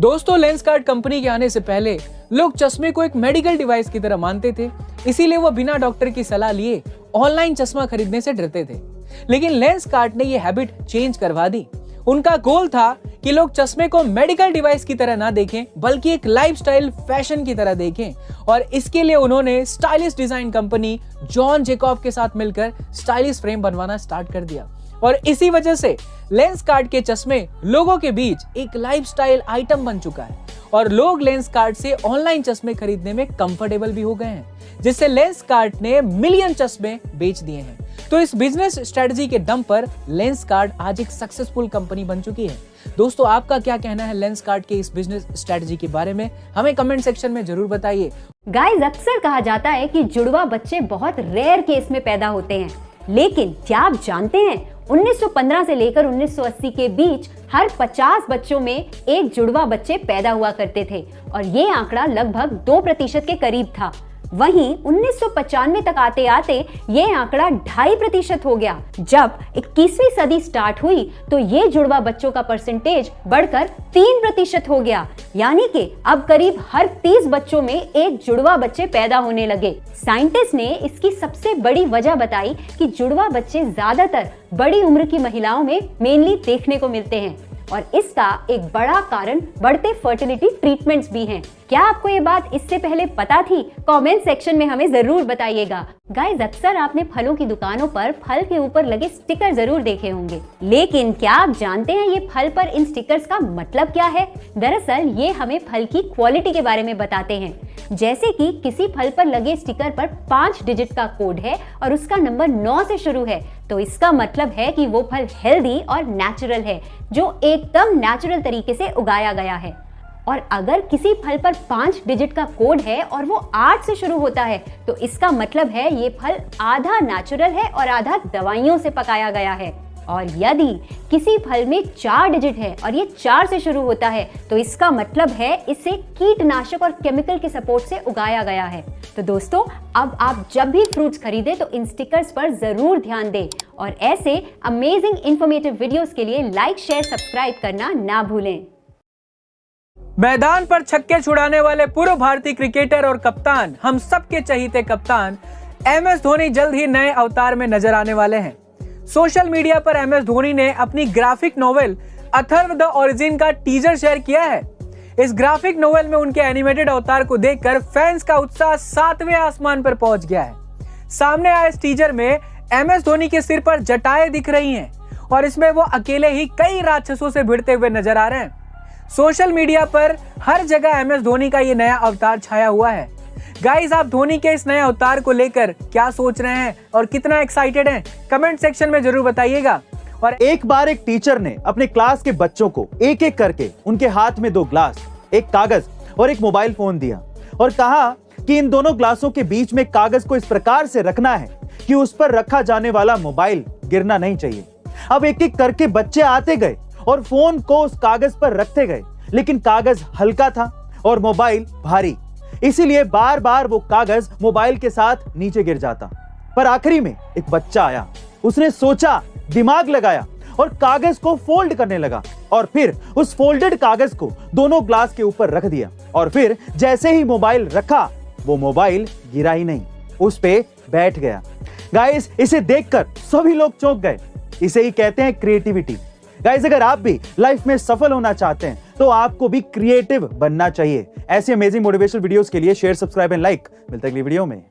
दोस्तों, Lenskart company के आने से पहले लोग चश्मे को एक मेडिकल डिवाइस की तरह मानते थे, इसीलिए वो बिना डॉक्टर की सलाह लिए ऑनलाइन चश्मा खरीदने से डरते थे। लेकिन लेंसकार्ट ने ये हैबिट चेंज करवा दी। उनका गोल था कि लोग चश्मे को मेडिकल डिवाइस की तरह ना देखें, बल्कि एक लाइफस्टाइल फैशन की तरह देखें। और इसके लिए उन्होंने stylish design company John Jacob के साथ मिलकर स्टाइलिश फ्रेम बनवाना स्टार्ट कर दिया। और इसी वजह से लेंसकार्ट के चश्मे लोगों के बीच एक लाइफस्टाइल आइटम बन चुका है और लोग लेंसकार्ट से ऑनलाइन चश्मे खरीदने में कंफर्टेबल भी हो गए हैं, जिससे लेंसकार्ट ने मिलियन चश्मे बेच दिए हैं। तो इस बिजनेस स्ट्रेटजी के दम पर लेंसकार्ट आज एक सक्सेसफुल कंपनी बन चुकी है। दोस्तों, आपका क्या कहना है लेंसकार्ट के इस बिजनेस स्ट्रेटजी के बारे में? हमें कमेंट सेक्शन में जरूर बताइए। गाइस, अक्सर कहा जाता है कि जुड़वा बच्चे बहुत रेयर केस में पैदा होते हैं, लेकिन क्या आप जानते हैं 1915 से लेकर 1980 के बीच हर 50 बच्चों में एक जुड़वा बच्चे पैदा हुआ करते थे और ये आंकड़ा लगभग 2% के करीब था। वहीं 1995 तक आते आते ये आंकड़ा 2.5% हो गया। जब 21वीं सदी स्टार्ट हुई तो ये जुड़वा बच्चों का परसेंटेज बढ़कर 3% हो गया, यानी कि अब करीब हर 30 बच्चों में एक जुड़वा बच्चे पैदा होने लगे। साइंटिस्ट ने इसकी सबसे बड़ी वजह बताई कि जुड़वा बच्चे ज्यादातर बड़ी उम्र की महिलाओं में मेनली देखने को मिलते हैं और इसका एक बड़ा कारण बढ़ते फर्टिलिटी ट्रीटमेंट्स भी हैं। क्या आपको ये बात इससे पहले पता थी? कमेंट सेक्शन में हमें जरूर बताइएगा। गाइस, अक्सर आपने फलों की दुकानों पर फल के ऊपर लगे स्टिकर जरूर देखे होंगे, लेकिन क्या आप जानते हैं ये फल पर इन स्टिकर्स का मतलब क्या है? दरअसल ये हमें फल की क्वालिटी के बारे में बताते हैं। जैसे कि किसी फल पर लगे स्टिकर पर 5 डिजिट का कोड है और उसका नंबर 9 से शुरू है, तो इसका मतलब है कि वो फल हेल्दी और नेचुरल है, जो एकदम नेचुरल तरीके से उगाया गया है। और अगर किसी फल पर 5 डिजिट का कोड है और वो 8 से शुरू होता है, तो इसका मतलब है ये फल आधा नेचुरल है और आधा दवाइयों से पकाया गया है। और यदि किसी फल में 4 डिजिट है और ये 4 से शुरू होता है, तो इसका मतलब है इसे कीटनाशक और केमिकल के सपोर्ट से उगाया गया है। तो दोस्तों, अब आप जब भी फ्रूट्स खरीदें तो इन स्टिकर्स पर जरूर ध्यान दें और ऐसे अमेजिंग इंफॉर्मेटिव वीडियोस के लिए लाइक, शेयर, सब्सक्राइब करना ना भूलें। मैदान पर छक्के छुड़ाने वाले पूर्व भारतीय क्रिकेटर और कप्तान, हम सबके चहीते कप्तान MS धोनी जल्द ही नए अवतार में नजर आने वाले हैं। सोशल मीडिया पर MS धोनी ने अपनी graphic novel Atharva the origin का टीजर शेयर किया है। इस ग्राफिक नोवेल में उनके एनिमेटेड अवतार को देखकर फैंस का उत्साह 7वें आसमान पर पहुंच गया है। सामने आए इस टीजर में MS धोनी के सिर पर जटाएं दिख रही हैं और इसमें वो अकेले ही कई राक्षसों से भिड़ते हुए नजर आ रहे हैं। सोशल मीडिया पर हर जगह MS धोनी का ये नया अवतार छाया हुआ है। गाइस, आप धोनी के इस नए अवतार को लेकर क्या सोच रहे हैं और कितना एक्साइटेड हैं? कमेंट सेक्शन में जरूर बताइएगा। और एक बार एक टीचर ने अपने क्लास के बच्चों को एक एक करके उनके हाथ में 2 ग्लास, एक कागज और एक मोबाइल फोन दिया और कहा कि इन दोनों ग्लासों के बीच में कागज को इस प्रकार से रखना है कि उस पर रखा जाने वाला मोबाइल गिरना नहीं चाहिए। अब एक एक करके बच्चे आते गए और फोन को उस कागज पर रखते गए, लेकिन कागज हल्का था और मोबाइल भारी, इसीलिए बार बार वो कागज मोबाइल के साथ नीचे गिर जाता। पर आखिरी में एक बच्चा आया, उसने सोचा, दिमाग लगाया और कागज को फोल्ड करने लगा और फिर उस फोल्डेड कागज को दोनों ग्लास के ऊपर रख दिया और फिर जैसे ही मोबाइल रखा, वो मोबाइल गिरा ही नहीं, उस पे बैठ गया। गाइस, इसे देखकर सभी लोग चौंक गए। इसे ही कहते हैं क्रिएटिविटी। गाइस, अगर आप भी लाइफ में सफल होना चाहते हैं तो आपको भी क्रिएटिव बनना चाहिए। ऐसे अमेजिंग मोटिवेशनल वीडियोस के लिए शेयर, सब्सक्राइब एंड लाइक। मिलते हैं अगली वीडियो में।